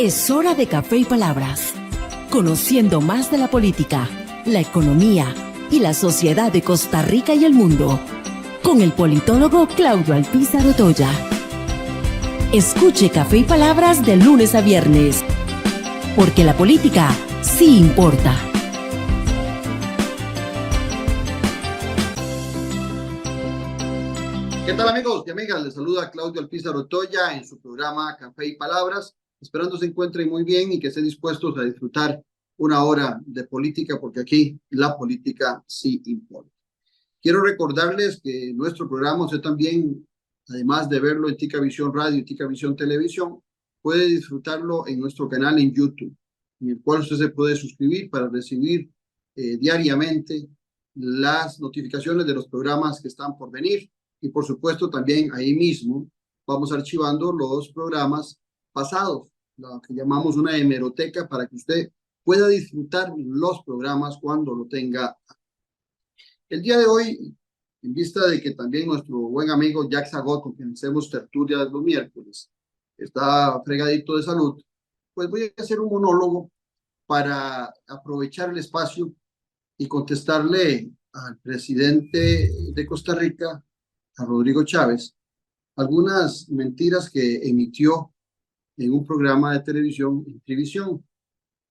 Es hora de Café y Palabras, conociendo más de la política, la economía y la sociedad de Costa Rica y el mundo, con el politólogo Claudio Alpizar Otoya. Escuche Café y Palabras de lunes a viernes, porque la política sí importa. ¿Qué tal, amigos y amigas? Les saluda Claudio Alpizar Otoya en su programa Café y Palabras, esperando se encuentren muy bien y que estén dispuestos a disfrutar una hora de política, porque aquí la política sí importa. Quiero recordarles que nuestro programa usted también, además de verlo en Tica Visión Radio y Tica Visión Televisión, puede disfrutarlo en nuestro canal en YouTube, en el cual usted se puede suscribir para recibir diariamente las notificaciones de los programas que están por venir. Y por supuesto también ahí mismo vamos archivando los programas pasados, lo que llamamos una hemeroteca, para que usted pueda disfrutar los programas cuando lo tenga. El día de hoy, en vista de que también nuestro buen amigo Jack Zagot, con quien hacemos tertulia los miércoles, está fregadito de salud, pues voy a hacer un monólogo para aprovechar el espacio y contestarle al presidente de Costa Rica, a Rodrigo Chávez, algunas mentiras que emitió en un programa de televisión, en Trivisión,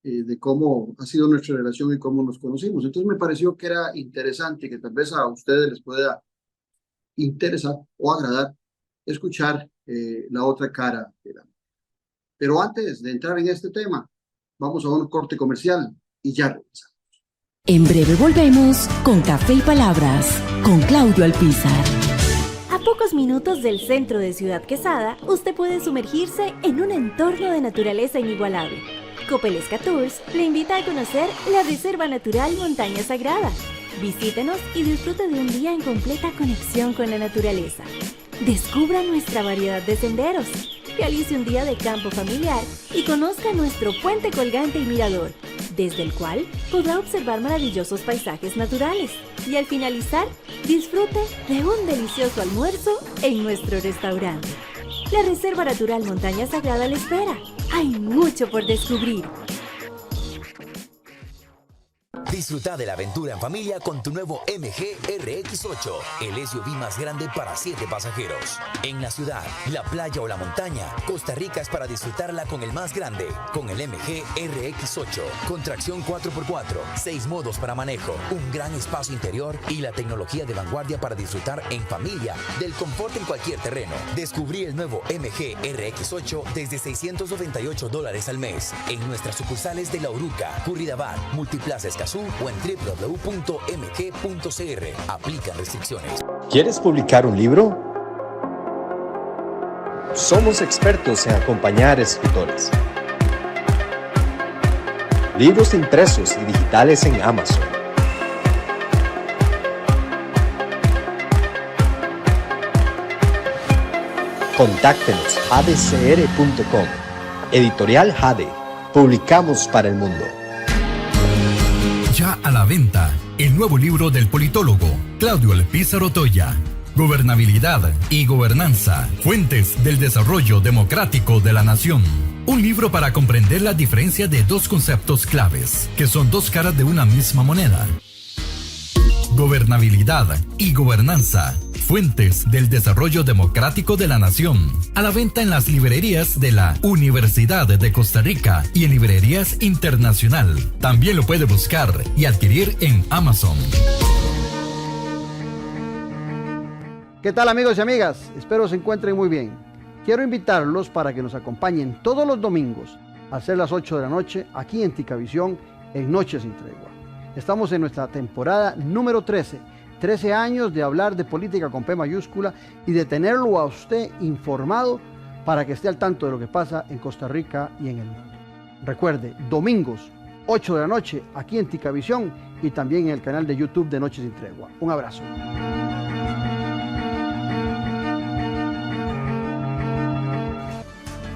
de cómo ha sido nuestra relación y cómo nos conocimos. Entonces me pareció que era interesante, que tal vez a ustedes les pueda interesar o agradar escuchar la otra cara de la. Pero antes de entrar en este tema, vamos a un corte comercial y ya regresamos. En breve volvemos con Café y Palabras, con Claudio Alpizar. A pocos minutos del centro de Ciudad Quesada, usted puede sumergirse en un entorno de naturaleza inigualable. Copelesca Tours le invita a conocer la Reserva Natural Montaña Sagrada. Visítenos y disfrute de un día en completa conexión con la naturaleza. Descubra nuestra variedad de senderos. Realice un día de campo familiar y conozca nuestro puente colgante y mirador, desde el cual podrá observar maravillosos paisajes naturales. Y al finalizar, disfrute de un delicioso almuerzo en nuestro restaurante. La Reserva Natural Montaña Sagrada le espera. Hay mucho por descubrir. Disfruta de la aventura en familia con tu nuevo MG RX8, el SUV más grande para 7 pasajeros. En la ciudad, la playa o la montaña, Costa Rica es para disfrutarla con el más grande, con el MG RX8, con tracción 4x4, 6 modos para manejo, un gran espacio interior y la tecnología de vanguardia para disfrutar en familia del confort en cualquier terreno. Descubrí el nuevo MG RX8 desde $698 al mes en nuestras sucursales de La Uruca, Curridabat, Multiplaza Escazú o en www.mg.cr. Aplican restricciones. ¿Quieres publicar un libro? Somos expertos en acompañar escritores. Libros impresos y digitales en Amazon. Contáctenos jadecr.com. Editorial Jade. Publicamos para el mundo. Ya a la venta, el nuevo libro del politólogo Claudio Alpizar Otoya, Gobernabilidad y Gobernanza, Fuentes del Desarrollo Democrático de la Nación. Un libro para comprender la diferencia de dos conceptos claves, que son dos caras de una misma moneda. Gobernabilidad y Gobernanza, Fuentes del Desarrollo Democrático de la Nación. A la venta en las librerías de la Universidad de Costa Rica y en librerías internacional. También lo puede buscar y adquirir en Amazon. ¿Qué tal, amigos y amigas? Espero se encuentren muy bien. Quiero invitarlos para que nos acompañen todos los domingos a ser las 8 de la noche aquí en Ticavisión en Noches sin Tregua. Estamos en nuestra temporada número 13. 13 años de hablar de política con P mayúscula y de tenerlo a usted informado para que esté al tanto de lo que pasa en Costa Rica y en el mundo. Recuerde, domingos, 8 de la noche, aquí en Ticavisión y también en el canal de YouTube de Noches sin Tregua. Un abrazo.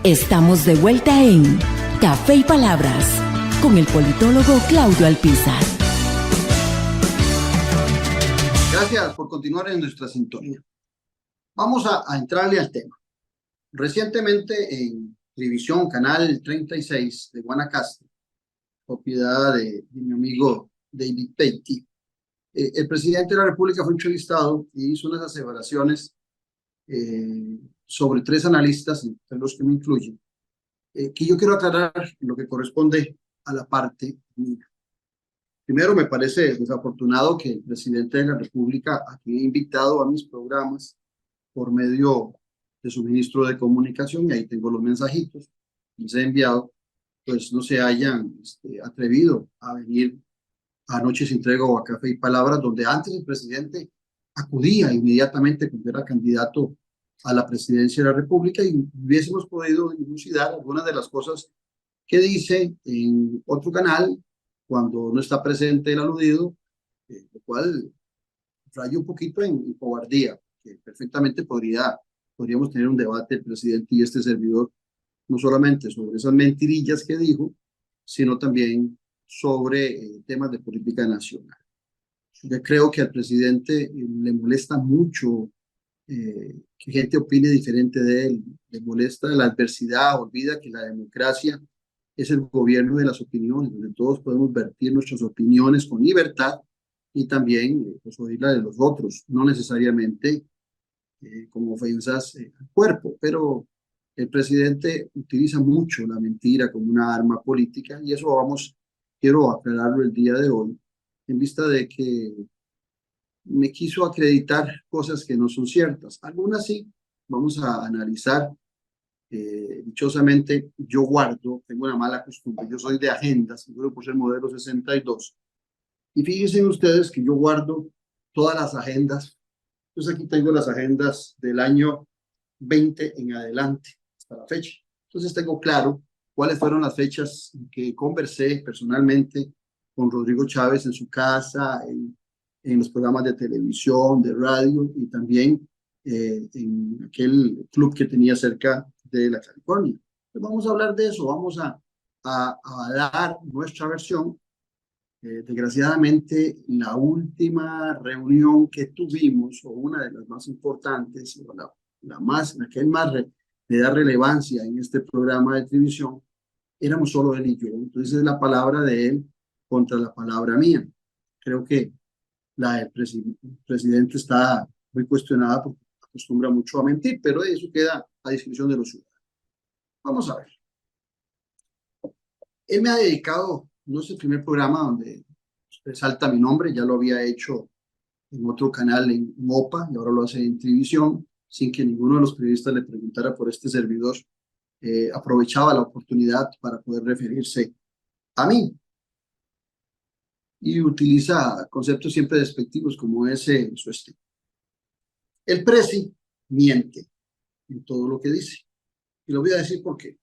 Estamos de vuelta en Café y Palabras, con el politólogo Claudio Alpizar. Gracias por continuar en nuestra sintonía. Vamos a entrarle al tema. Recientemente en Trivisión, Canal 36 de Guanacaste, propiedad de mi amigo David Petty. El presidente de la República fue entrevistado y hizo unas aseveraciones sobre 3 analistas, entre los que me incluyen, que yo quiero aclarar lo que corresponde a la parte mía. Primero, me parece desafortunado que el presidente de la República, a quien he invitado a mis programas por medio de su ministro de Comunicación, y ahí tengo los mensajitos, les he enviado, pues no se hayan atrevido a venir a Noche Sin Tregua o a Café y Palabras, donde antes el presidente acudía inmediatamente cuando era candidato a la presidencia de la República y hubiésemos podido dilucidar algunas de las cosas que dice en otro canal cuando no está presente el aludido, lo cual raya un poquito en cobardía, que perfectamente podríamos tener un debate el presidente y este servidor, no solamente sobre esas mentirillas que dijo, sino también sobre temas de política nacional. Yo creo que al presidente le molesta mucho que gente opine diferente de él, le molesta la adversidad, olvida que la democracia es el gobierno de las opiniones, donde todos podemos vertir nuestras opiniones con libertad y también pues, oír la de los otros, no necesariamente como ofensas al cuerpo, pero el presidente utiliza mucho la mentira como una arma política y eso quiero aclararlo el día de hoy, en vista de que me quiso acreditar cosas que no son ciertas. Algunas sí, vamos a analizar. Dichosamente, yo tengo una mala costumbre, yo soy de agendas, seguro por ser modelo 62. Y fíjense ustedes que yo guardo todas las agendas. Entonces aquí tengo las agendas del año 20 en adelante, hasta la fecha. Entonces tengo claro cuáles fueron las fechas que conversé personalmente con Rodrigo Chávez en su casa, en los programas de televisión, de radio y también en aquel club que tenía cerca de la California. Entonces vamos a hablar de eso, vamos a dar nuestra versión. Desgraciadamente, la última reunión que tuvimos, o una de las más importantes, o la que más le da relevancia en este programa de televisión, éramos solo él y yo. Entonces es la palabra de él contra la palabra mía. Creo que la del presidente está muy cuestionada porque acostumbra mucho a mentir, pero eso queda a discreción de los ciudadanos. Vamos a ver. Él me ha dedicado, no es el primer programa donde resalta mi nombre, ya lo había hecho en otro canal en OPA y ahora lo hace en televisión, sin que ninguno de los periodistas le preguntara por este servidor. Aprovechaba la oportunidad para poder referirse a mí. Y utiliza conceptos siempre despectivos como ese en su estilo. El presi miente en todo lo que dice. Y lo voy a decir por qué.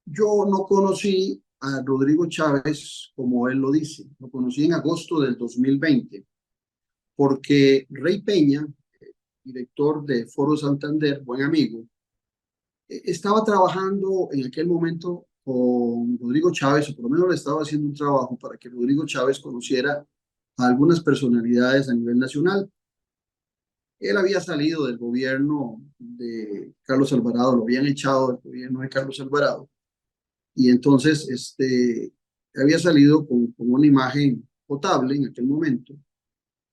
Yo no conocí a Rodrigo Chávez como él lo dice. Lo conocí en agosto del 2020 porque Rey Peña, director de Foro Santander, buen amigo, estaba trabajando en aquel momento con Rodrigo Chávez, o por lo menos le estaba haciendo un trabajo para que Rodrigo Chávez conociera a algunas personalidades a nivel nacional. Él había salido del gobierno de Carlos Alvarado, lo habían echado del gobierno de Carlos Alvarado, y entonces había salido con una imagen potable en aquel momento,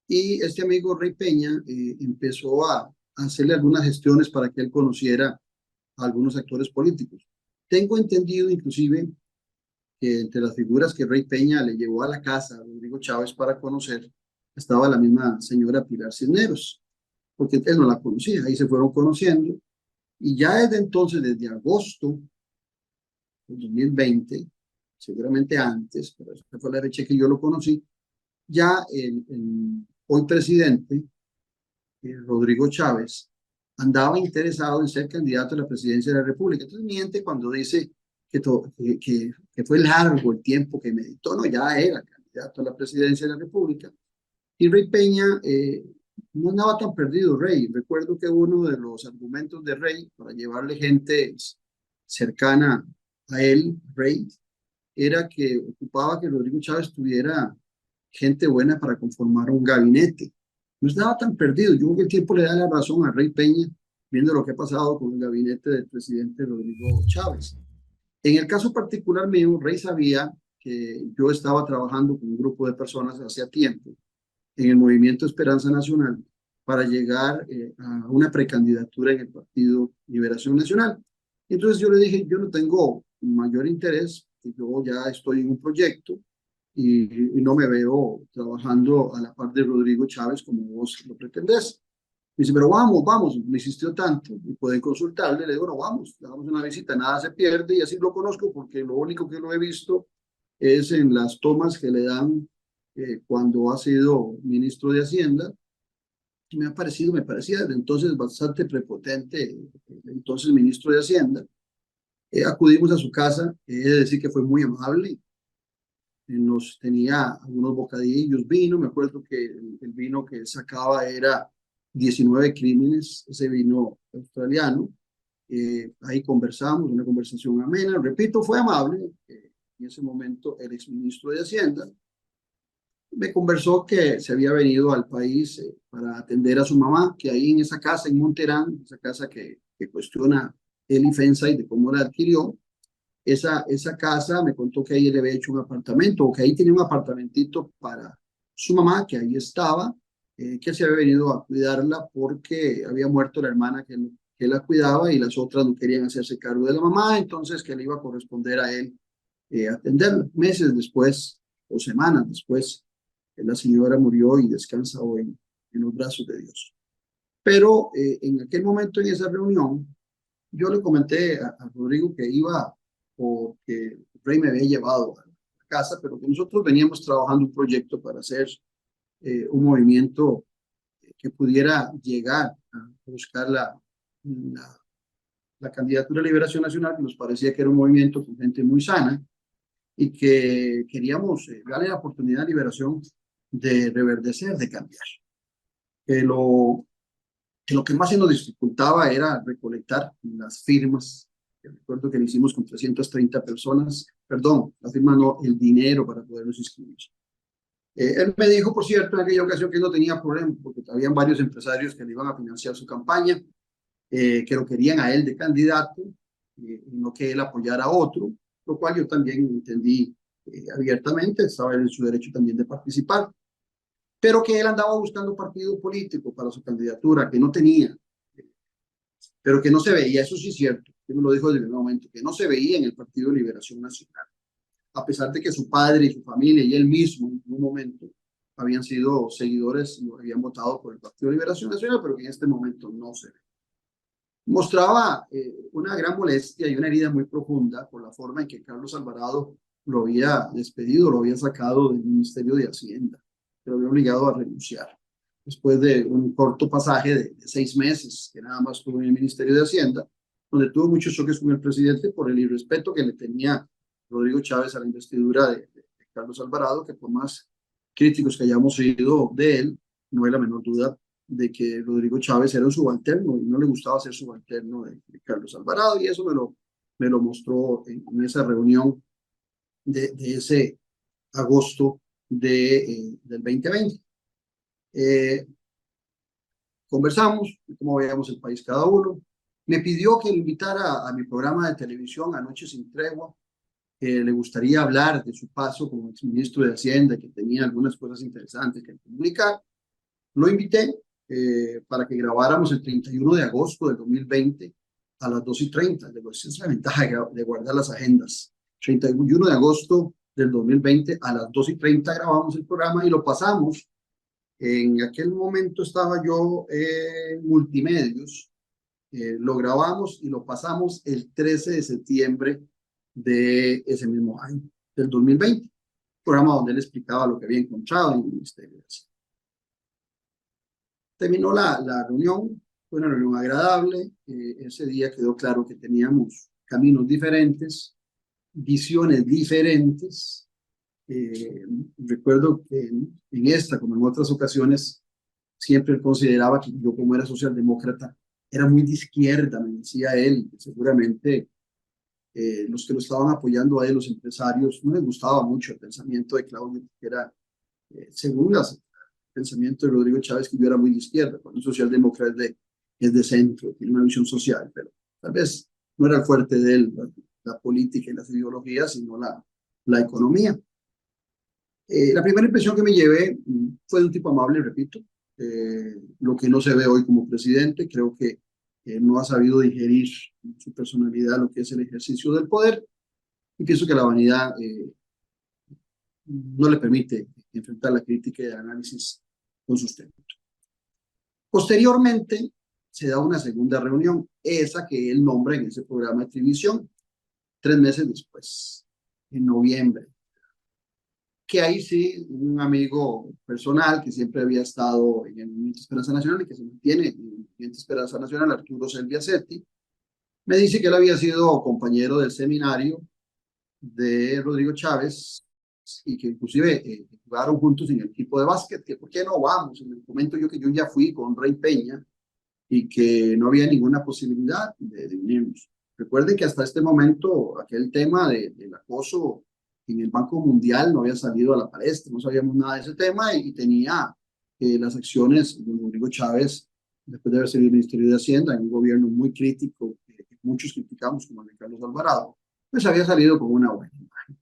y este amigo Rey Peña empezó a hacerle algunas gestiones para que él conociera a algunos actores políticos. Tengo entendido inclusive que entre las figuras que Rey Peña le llevó a la casa a Rodrigo Chávez para conocer, estaba la misma señora Pilar Cisneros, porque él no la conocía, ahí se fueron conociendo, y ya desde entonces, desde agosto del 2020, seguramente antes, pero esta fue la fecha que yo lo conocí, ya el hoy presidente, Rodrigo Chávez, andaba interesado en ser candidato a la presidencia de la República. Entonces miente cuando dice que fue largo el tiempo que meditó, no, ya era candidato a la presidencia de la República. Y Rey Peña no andaba tan perdido, Rey. Recuerdo que uno de los argumentos de Rey para llevarle gente cercana a él, Rey, era que ocupaba que Rodrigo Chávez tuviera gente buena para conformar un gabinete. No estaba tan perdido. Yo creo que el tiempo le da la razón a Rey Peña viendo lo que ha pasado con el gabinete del presidente Rodrigo Chávez. En el caso particular mío, Rey sabía que yo estaba trabajando con un grupo de personas hacía tiempo en el Movimiento Esperanza Nacional para llegar a una precandidatura en el Partido Liberación Nacional. Entonces yo le dije, yo no tengo mayor interés, yo ya estoy en un proyecto y no me veo trabajando a la par de Rodrigo Chávez como vos lo pretendés. Me dice, pero vamos, me insistió tanto y pueden consultarle. Le digo, no, vamos, le damos una visita, nada se pierde y así lo conozco porque lo único que lo he visto es en las tomas que le dan cuando ha sido ministro de Hacienda. Y me parecía desde entonces bastante prepotente, entonces ministro de Hacienda. Acudimos a su casa, he de decir que fue muy amable, nos tenía algunos bocadillos, vino, me acuerdo que el vino que sacaba era 19 crímenes, ese vino australiano. Ahí conversamos, una conversación amena, repito, fue amable. En ese momento el exministro de Hacienda me conversó que se había venido al país para atender a su mamá, que ahí en esa casa en Monterán, esa casa que cuestiona Eli Fensay de cómo la adquirió, esa casa me contó que ahí le había hecho un apartamento, o que ahí tenía un apartamentito para su mamá, que ahí estaba, que se había venido a cuidarla porque había muerto la hermana que la cuidaba y las otras no querían hacerse cargo de la mamá, entonces que le iba a corresponder a él atenderla. Meses después o semanas después, la señora murió y descansa hoy en los brazos de Dios. Pero en aquel momento, en esa reunión, yo le comenté a Rodrigo que iba porque el Rey me había llevado a la casa, pero que nosotros veníamos trabajando un proyecto para hacer un movimiento que pudiera llegar a buscar la candidatura de Liberación Nacional, que nos parecía que era un movimiento con gente muy sana y que queríamos darle la oportunidad a Liberación de reverdecer, de cambiar. Que lo que más se nos dificultaba era recolectar las firmas. Recuerdo que lo hicimos con 330 personas, perdón, la firma no, el dinero para poderlos inscribir. Él me dijo, por cierto, en aquella ocasión que no tenía problema, porque habían varios empresarios que le iban a financiar su campaña, que lo querían a él de candidato, y no que él apoyara a otro, lo cual yo también entendí abiertamente, estaba en su derecho también de participar, pero que él andaba buscando partido político para su candidatura, que no tenía, pero que no se veía, eso sí es cierto, que me lo dijo desde el momento, que no se veía en el Partido de Liberación Nacional, a pesar de que su padre y su familia y él mismo en un momento habían sido seguidores y habían votado por el Partido de Liberación Nacional, pero que en este momento no se ve. Mostraba una gran molestia y una herida muy profunda por la forma en que Carlos Alvarado lo había despedido, lo había sacado del Ministerio de Hacienda, lo había obligado a renunciar. Después de un corto pasaje de 6 meses que nada más tuvo en el Ministerio de Hacienda, donde tuvo muchos choques con el presidente por el irrespeto que le tenía Rodrigo Chávez a la investidura de Carlos Alvarado, que por más críticos que hayamos sido de él, no hay la menor duda de que Rodrigo Chávez era un subalterno y no le gustaba ser subalterno de Carlos Alvarado, y eso me lo mostró en esa reunión de ese agosto del 2020. Conversamos cómo veíamos el país cada uno. Me pidió que lo invitara a mi programa de televisión Anoche sin Tregua, que le gustaría hablar de su paso como exministro de Hacienda, que tenía algunas cosas interesantes que comunicar. Lo invité para que grabáramos el 31 de agosto del 2020 a las 2:30. Esa es la ventaja de guardar las agendas. 31 de agosto del 2020 a las 2:30 grabamos el programa y lo pasamos. En aquel momento estaba yo en Multimedios, lo grabamos y lo pasamos el 13 de septiembre de ese mismo año, del 2020, programa donde él explicaba lo que había encontrado en el Ministerio de Hacienda. Terminó la reunión, fue una reunión agradable, ese día quedó claro que teníamos caminos diferentes, visiones diferentes. Recuerdo que en esta, como en otras ocasiones, siempre él consideraba que yo, como era socialdemócrata, era muy de izquierda, me decía él, que seguramente los que lo estaban apoyando a él, los empresarios, no les gustaba mucho el pensamiento de Claudio, que era, según el pensamiento de Rodrigo Chávez, que yo era muy de izquierda, cuando un socialdemócrata es es de centro, tiene una visión social, pero tal vez no era el fuerte de él la política y las ideologías, sino la economía. La primera impresión que me llevé fue de un tipo amable, repito, lo que no se ve hoy como presidente. Creo que no ha sabido digerir su personalidad lo que es el ejercicio del poder, y pienso que la vanidad no le permite enfrentar la crítica y el análisis con sustento. Posteriormente se da una segunda reunión, esa que él nombra en ese programa de televisión, 3 meses después, en noviembre, que ahí sí, un amigo personal que siempre había estado en el Movimiento Esperanza Nacional y que se mantiene en el Movimiento Esperanza Nacional, Arturo Selviacetti, me dice que él había sido compañero del seminario de Rodrigo Chávez y que inclusive jugaron juntos en el equipo de básquet, que por qué no vamos. En el momento que yo ya fui con Rey Peña y que no había ninguna posibilidad de unirnos. Recuerden que hasta este momento aquel tema del acoso en el Banco Mundial no había salido a la palestra, no sabíamos nada de ese tema, y tenía las acciones de Rodrigo Chávez, después de haber sido el Ministerio de Hacienda, en un gobierno muy crítico, que muchos criticamos, como el de Carlos Alvarado, pues había salido con una buena imagen.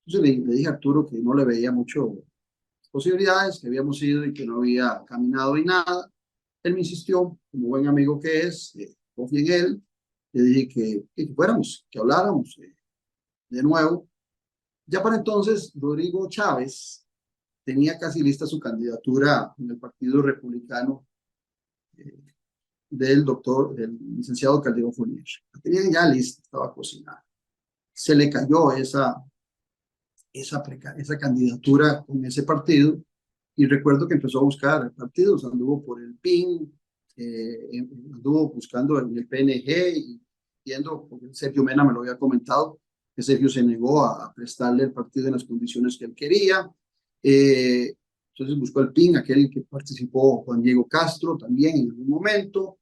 Entonces le dije a Arturo que no le veía mucho posibilidades, que habíamos ido y que no había caminado y nada. Él me insistió, como buen amigo que es, confía en él. Le dije que fuéramos, que habláramos de nuevo. Ya para entonces, Rodrigo Chávez tenía casi lista su candidatura en el Partido Republicano del licenciado Calderón Fournier. La tenía ya lista, estaba cocinada. Se le cayó esa candidatura con ese partido, y recuerdo que empezó a buscar partidos, anduvo por el PIN, anduvo buscando en el PNG, y viendo, porque Sergio Mena me lo había comentado, que Sergio se negó a prestarle el partido en las condiciones que él quería. Entonces buscó el PIN, aquel que participó Juan Diego Castro también en algún momento,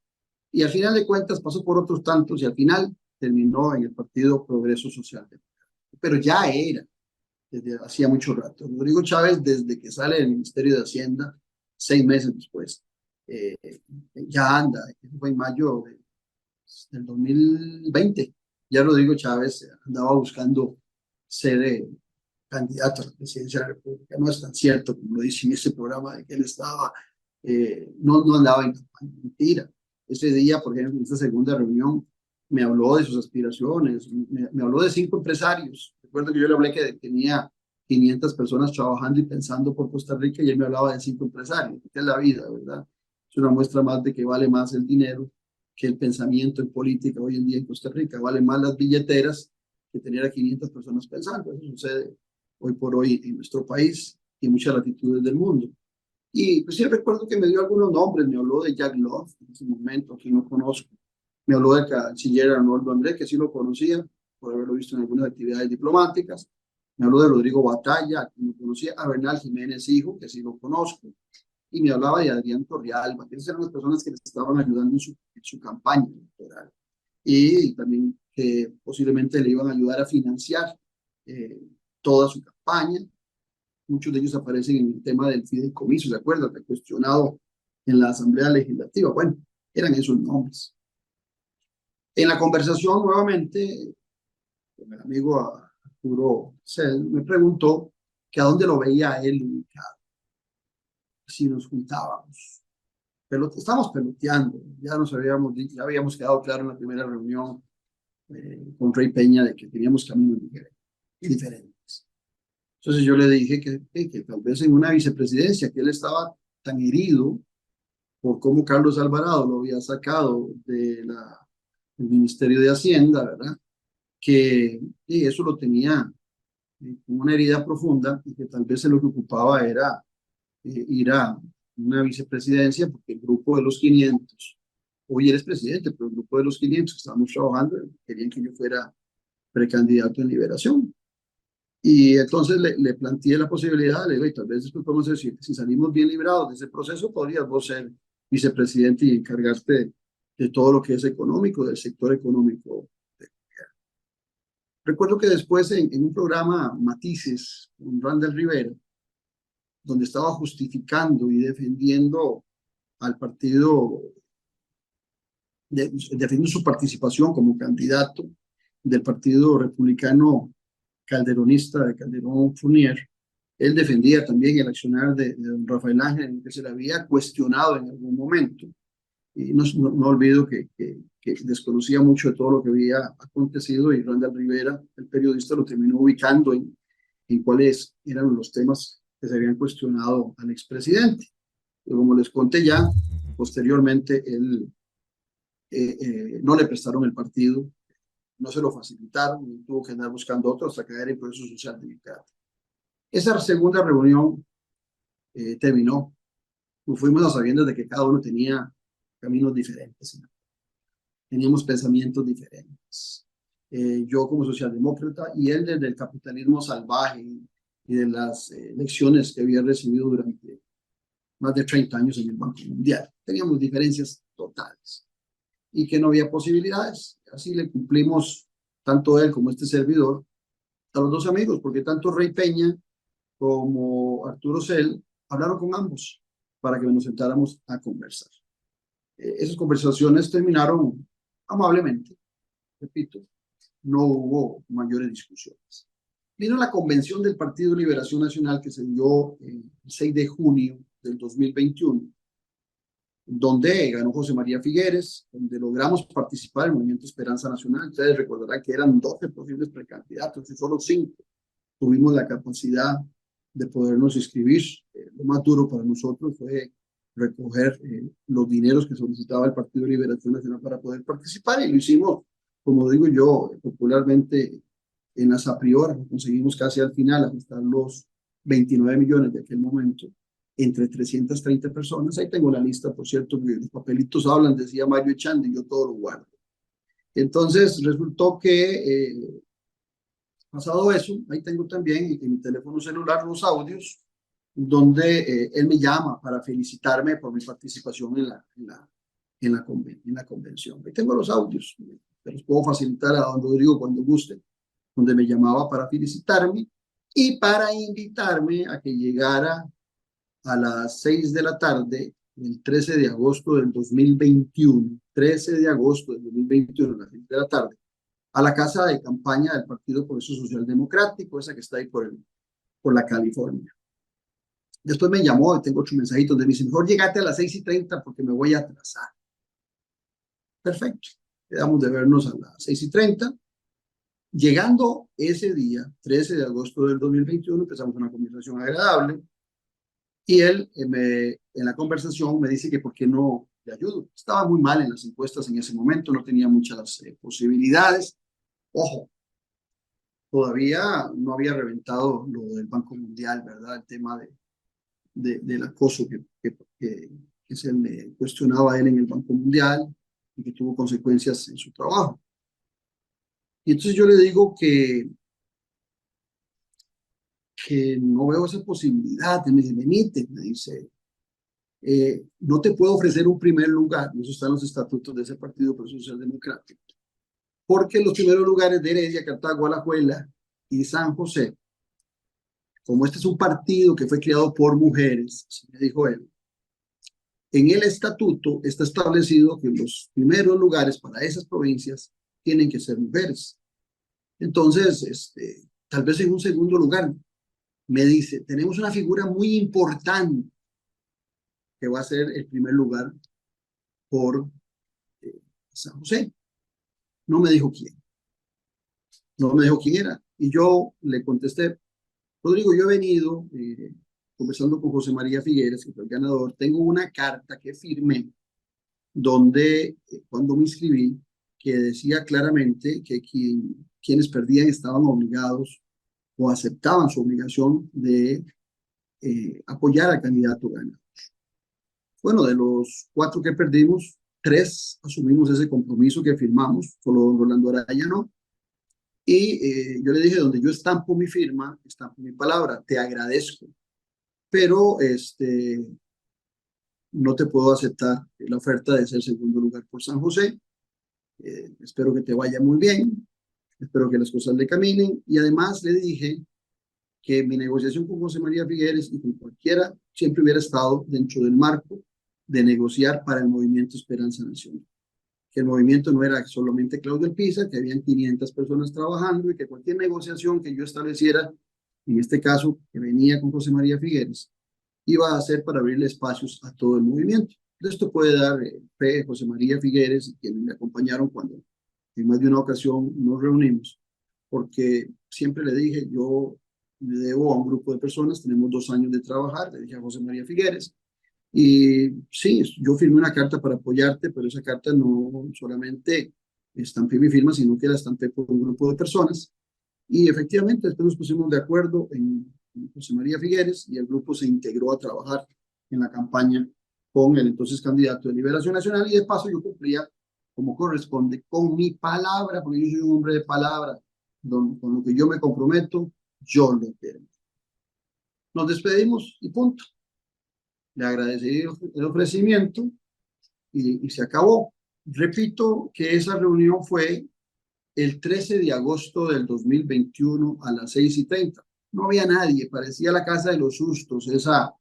y al final de cuentas pasó por otros tantos y al final terminó en el Partido Progreso Social. Pero ya era desde hacía mucho rato. Rodrigo Chávez, desde que sale del Ministerio de Hacienda, 6 meses después, ya anda, fue en mayo del 2020, ya Rodrigo Chávez andaba buscando ser candidato a la presidencia de la República. No es tan cierto como lo dice en ese programa de que él estaba, no andaba en campaña, mentira. Ese día, por ejemplo, en esta segunda reunión, me habló de sus aspiraciones, me habló de 5 empresarios. Recuerdo que yo le hablé que tenía 500 personas trabajando y pensando por Costa Rica, y él me hablaba de 5 empresarios. ¿Qué es la vida, verdad? Es una muestra más de que vale más el dinero que el pensamiento en política hoy en día en Costa Rica. Vale más las billeteras que tener a 500 personas pensando. Eso sucede hoy por hoy en nuestro país y en muchas latitudes del mundo. Y pues sí, recuerdo que me dio algunos nombres. Me habló de Jack Love en ese momento, que no conozco. Me habló del canciller Arnoldo André, que sí lo conocía por haberlo visto en algunas actividades diplomáticas. Me habló de Rodrigo Batalla, que no conocía, a Bernal Jiménez Hijo, que sí lo conozco, y me hablaba de Adrián Torrealba, que esas eran las personas que le estaban ayudando en su campaña electoral, y también que posiblemente le iban a ayudar a financiar toda su campaña. Muchos de ellos aparecen en el tema del fideicomiso, ¿se acuerdan? Que cuestionado en la Asamblea Legislativa. Bueno, eran esos nombres. En la conversación, nuevamente, con el amigo Arturo Cel me preguntó que a dónde lo veía él ubicado, si nos juntábamos. Estamos peloteando, ya habíamos quedado claro en la primera reunión con Rey Peña de que teníamos caminos diferentes. Entonces yo le dije que tal vez en una vicepresidencia, que él estaba tan herido por cómo Carlos Alvarado lo había sacado del Ministerio de Hacienda, ¿verdad? Que eso lo tenía como una herida profunda, y que tal vez lo que ocupaba era ir a una vicepresidencia, porque el grupo de los 500, hoy eres presidente, pero el grupo de los 500 que estábamos trabajando querían que yo fuera precandidato en Liberación. Y entonces le planteé la posibilidad, le digo, y tal vez después podemos decir, si salimos bien librados de ese proceso, podrías vos ser vicepresidente y encargarte de todo lo que es económico, del sector económico. Recuerdo que después en un programa Matices con Randall Rivera, donde estaba justificando y defendiendo al partido defendiendo su participación como candidato del Partido Republicano Calderonista de Calderón Fournier. Él defendía también el accionar de don Rafael Ángel, que se le había cuestionado en algún momento. Y no olvido que desconocía mucho de todo lo que había acontecido, y Randall Rivera, el periodista, lo terminó ubicando en cuáles eran los temas que se habían cuestionado al expresidente. Pero como les conté ya, posteriormente él no le prestaron el partido, no se lo facilitaron y tuvo que andar buscando otro hasta caer en proceso social democrático. Esa segunda reunión terminó. Nos fuimos a sabiendas de que cada uno tenía caminos diferentes, teníamos pensamientos diferentes. Yo como socialdemócrata y él desde el capitalismo salvaje y de las lecciones que había recibido durante más de 30 años en el Banco Mundial. Teníamos diferencias totales y que no había posibilidades. Así le cumplimos, tanto él como este servidor, a los dos amigos, porque tanto Rey Peña como Arturo Cel hablaron con ambos para que nos sentáramos a conversar. Esas conversaciones terminaron amablemente, repito, no hubo mayores discusiones. Vino la convención del Partido de Liberación Nacional que se dio el 6 de junio del 2021, donde ganó José María Figueres, donde logramos participar en el Movimiento Esperanza Nacional. Ustedes recordarán que eran 12 posibles precandidatos y solo 5 tuvimos la capacidad de podernos inscribir. Lo más duro para nosotros fue recoger los dineros que solicitaba el Partido de Liberación Nacional para poder participar, y lo hicimos, como digo yo, popularmente en las a priori. Conseguimos casi al final ajustar los 29 millones de aquel momento entre 330 personas. Ahí tengo la lista, por cierto, que los papelitos hablan, decía Mario Echandi, y yo todo lo guardo. Entonces resultó que pasado eso, ahí tengo también en mi teléfono celular los audios donde él me llama para felicitarme por mi participación en la convención. Ahí tengo los audios, te los puedo facilitar a don Rodrigo cuando guste, donde me llamaba para felicitarme y para invitarme a que llegara a las 6 de la tarde, el 13 de agosto del 2021, 13 de agosto del 2021, a las 6 de la tarde, a la casa de campaña del Partido Progreso Social Democrático, esa que está ahí por la California. Después me llamó, tengo 8 mensajitos donde me dice, mejor llegate a las 6:30 porque me voy a atrasar. Perfecto, quedamos de vernos a las 6:30. Llegando ese día, 13 de agosto del 2021, empezamos una conversación agradable, y él en la conversación me dice que por qué no le ayudo. Estaba muy mal en las encuestas en ese momento, no tenía muchas posibilidades. Ojo, todavía no había reventado lo del Banco Mundial, ¿verdad? El tema del acoso que se le cuestionaba a él en el Banco Mundial y que tuvo consecuencias en su trabajo. Y entonces yo le digo que no veo esa posibilidad. Él me dice, venite, me dice, no te puedo ofrecer un primer lugar, y eso está en los estatutos de ese Partido Social Democrático, porque los primeros lugares de Heredia, Cartago, Alajuela y San José, como este es un partido que fue creado por mujeres, así me dijo él, en el estatuto está establecido que los primeros lugares para esas provincias tienen que ser mujeres. Entonces, tal vez en un segundo lugar, me dice, tenemos una figura muy importante que va a ser el primer lugar por San José. No me dijo quién. No me dijo quién era. Y yo le contesté, Rodrigo, yo he venido conversando con José María Figueres, que fue el ganador. Tengo una carta que firmé donde, cuando me inscribí, que decía claramente que quienes perdían estaban obligados o aceptaban su obligación de apoyar al candidato ganador. Bueno, de los 4 que perdimos, 3 asumimos ese compromiso que firmamos, solo don Rolando Araya no. Y yo le dije, donde yo estampo mi firma, estampo mi palabra, te agradezco, pero no te puedo aceptar la oferta de ser segundo lugar por San José. Espero que te vaya muy bien, espero que las cosas le caminen, y además le dije que mi negociación con José María Figueres y con cualquiera siempre hubiera estado dentro del marco de negociar para el Movimiento Esperanza Nacional, que el movimiento no era solamente Claudio Alpizar, que habían 500 personas trabajando y que cualquier negociación que yo estableciera, en este caso que venía con José María Figueres, iba a hacer para abrirle espacios a todo el movimiento. De esto puede dar fe José María Figueres y quienes me acompañaron cuando en más de una ocasión nos reunimos, porque siempre le dije, yo me debo a un grupo de personas, tenemos 2 años de trabajar, le dije a José María Figueres, y sí, yo firmé una carta para apoyarte, pero esa carta no solamente estampé mi firma, sino que la estampé por un grupo de personas, y efectivamente después nos pusimos de acuerdo en José María Figueres, y el grupo se integró a trabajar en la campaña con el entonces candidato de Liberación Nacional, y de paso yo cumplía como corresponde con mi palabra, porque yo soy un hombre de palabra, con lo que yo me comprometo, yo lo termino. Nos despedimos y punto. Le agradecí el ofrecimiento y se acabó. Repito que esa reunión fue el 13 de agosto del 2021 a las 6:30. No había nadie, parecía la casa de los sustos, esa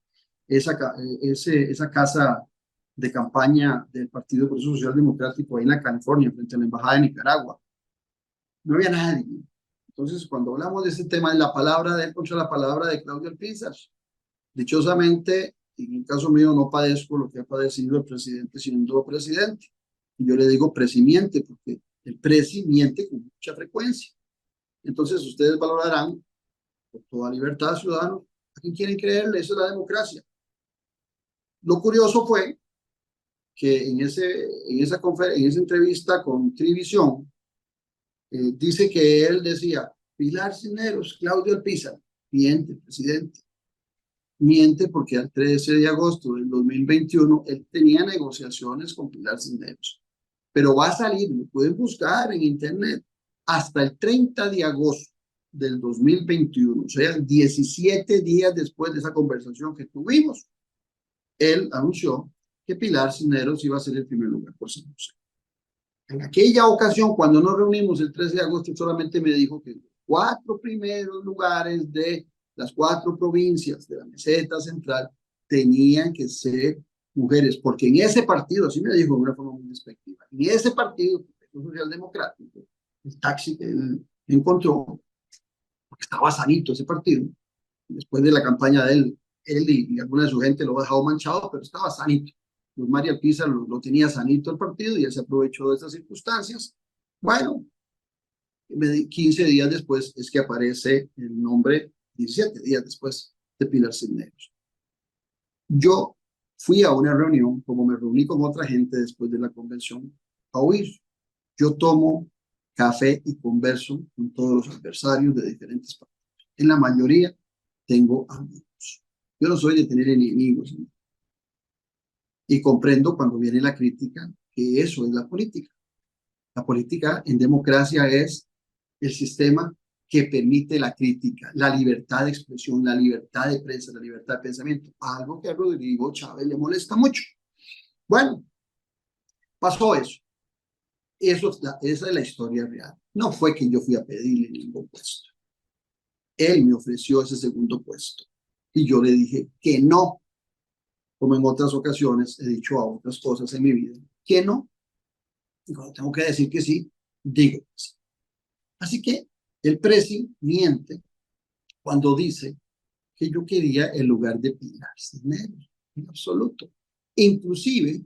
casa de campaña del Partido Progreso Social Democrático ahí en la California, frente a la Embajada de Nicaragua. No había nadie. Entonces, cuando hablamos de este tema, es la palabra de él contra la palabra de Claudio Alpizar. Dichosamente, en el caso mío, no padezco lo que ha padecido el presidente siendo presidente. Y yo le digo presimiente, porque el presi miente con mucha frecuencia. Entonces, ustedes valorarán, por toda libertad, ciudadanos, a quién quieren creerle. Eso es la democracia. Lo curioso fue que en esa entrevista con Trivisión, dice que él decía, Pilar Cisneros, Claudio Alpizar, miente, presidente. Miente porque al 13 de agosto del 2021 él tenía negociaciones con Pilar Cisneros. Pero va a salir, lo pueden buscar en internet, hasta el 30 de agosto del 2021, o sea, 17 días después de esa conversación que tuvimos, él anunció que Pilar Cisneros iba a ser el primer lugar por San José. En aquella ocasión, cuando nos reunimos el 13 de agosto, solamente me dijo que los 4 primeros lugares de las 4 provincias de la meseta central tenían que ser mujeres, porque en ese partido, así me dijo de una forma muy despectiva, en ese partido, el Social Democrático, el taxi que él encontró, porque estaba sanito ese partido, después de la campaña de él y alguna de su gente lo ha dejado manchado, pero estaba sanito. Pues María Alpizar lo tenía sanito el partido y él se aprovechó de estas circunstancias. Bueno, 15 días después es que aparece el nombre, 17 días después, de Pilar Cisneros. Yo fui a una reunión, como me reuní con otra gente después de la convención, a oír. Yo tomo café y converso con todos los adversarios de diferentes partidos. En la mayoría tengo amigos. Yo no soy de tener enemigos, ¿no? Y comprendo cuando viene la crítica que eso es la política. La política en democracia es el sistema que permite la crítica, la libertad de expresión, la libertad de prensa, la libertad de pensamiento. Algo que a Rodrigo Chávez le molesta mucho. Bueno, pasó eso. Esa es la historia real. No fue que yo fui a pedirle ningún puesto. Él me ofreció ese segundo puesto. Y yo le dije que no. Como en otras ocasiones he dicho a otras cosas en mi vida, que no. Y cuando tengo que decir que sí, digo que sí. Así que el presi miente cuando dice que yo quería el lugar de Pilar Cisneros, en absoluto. Inclusive,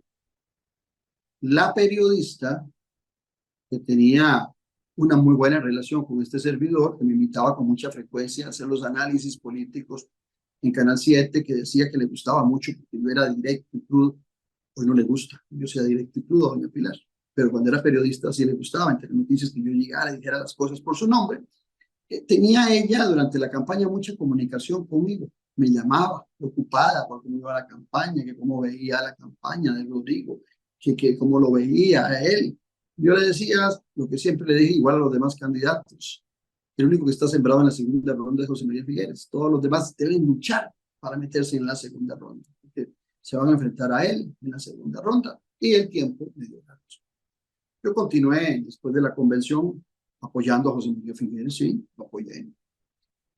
la periodista que tenía una muy buena relación con este servidor, que me invitaba con mucha frecuencia a hacer los análisis políticos en Canal 7, que decía que le gustaba mucho porque yo era directo y crudo. Hoy no le gusta, yo sea directo y crudo a doña Pilar, pero cuando era periodista sí le gustaba, entre noticias, que yo llegara y dijera las cosas por su nombre. Tenía ella durante la campaña mucha comunicación conmigo, me llamaba preocupada por cómo iba la campaña, que cómo veía la campaña de Rodrigo, que cómo lo veía a él. Yo le decía lo que siempre le dije, igual a los demás candidatos: el único que está sembrado en la segunda ronda es José María Figueres. Todos los demás deben luchar para meterse en la segunda ronda, porque se van a enfrentar a él en la segunda ronda, y el tiempo me dio la razón. Yo continué después de la convención apoyando a José María Figueres, sí, lo apoyé.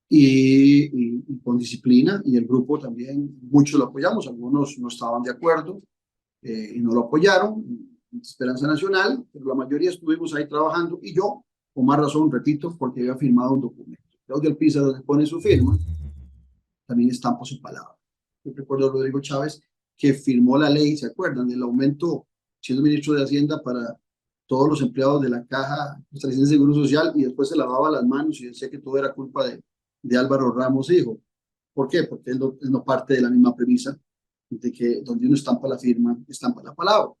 Y con disciplina, y el grupo también, muchos lo apoyamos, algunos no estaban de acuerdo y no lo apoyaron. Esperanza Nacional, pero la mayoría estuvimos ahí trabajando, y yo, con más razón, repito, porque había firmado un documento. Claudio Alpizar, donde pone su firma, también estampa su palabra. Yo recuerdo a Rodrigo Chávez, que firmó la ley, ¿se acuerdan? Del aumento, siendo ministro de Hacienda, para todos los empleados de la Caja Costarricense de Seguro Social, y después se lavaba las manos y decía que todo era culpa de Álvaro Ramos, hijo. ¿Por qué? Porque él no parte de la misma premisa de que donde uno estampa la firma, estampa la palabra.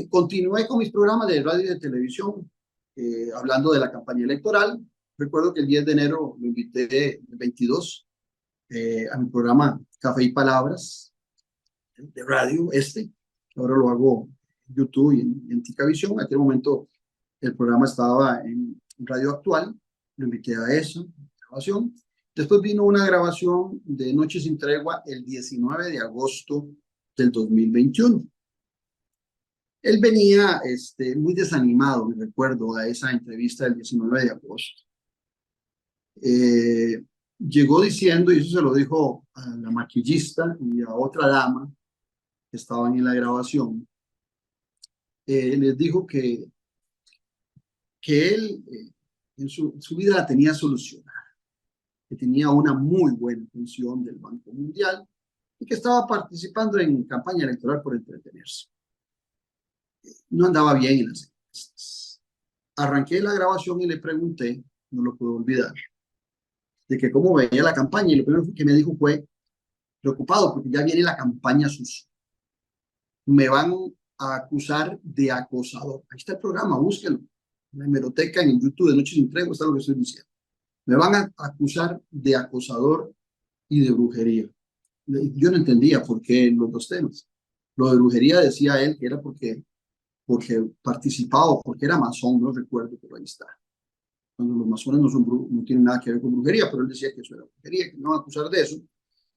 Continué con mis programas de radio y de televisión, hablando de la campaña electoral. Recuerdo que el 10 de enero lo invité, el 22, a mi programa Café y Palabras, de radio, que ahora lo hago en YouTube y en Ticavisión. En aquel momento el programa estaba en Radio Actual, lo invité a eso, grabación. Después vino una grabación de Noche sin Tregua el 19 de agosto del 2021. Él venía muy desanimado, me recuerdo, a esa entrevista del 19 de agosto. Llegó diciendo, y eso se lo dijo a la maquillista y a otra dama que estaban en la grabación, les dijo que él en su vida la tenía solucionada, que tenía una muy buena pensión del Banco Mundial y que estaba participando en campaña electoral por entretenerse. No andaba bien en las encuestas. Arranqué la grabación y le pregunté, no lo puedo olvidar, de que cómo veía la campaña, y lo primero que me dijo fue, preocupado porque ya viene la campaña sucia. Me van a acusar de acosador. Ahí está el programa, búsquenlo. En la hemeroteca, en YouTube de Noche sin Tregua, está lo que estoy diciendo. Me van a acusar de acosador y de brujería. Yo no entendía por qué los dos temas. Lo de brujería decía él que era porque participaba, porque era masón, no recuerdo, pero ahí está. Cuando los masones no tienen nada que ver con brujería, pero él decía que eso era brujería, que no iban a acusar de eso,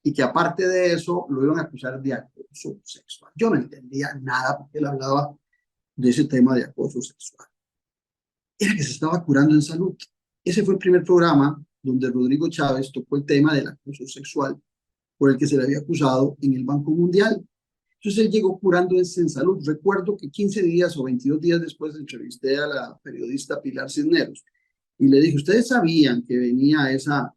y que aparte de eso lo iban a acusar de acoso sexual. Yo no entendía nada porque él hablaba de ese tema de acoso sexual. Era que se estaba curando en salud. Ese fue el primer programa donde Rodrigo Chávez tocó el tema del acoso sexual por el que se le había acusado en el Banco Mundial. Entonces él llegó curándose en salud. Recuerdo que 15 días o 22 días después entrevisté a la periodista Pilar Cisneros y le dije, ¿ustedes sabían que venía esa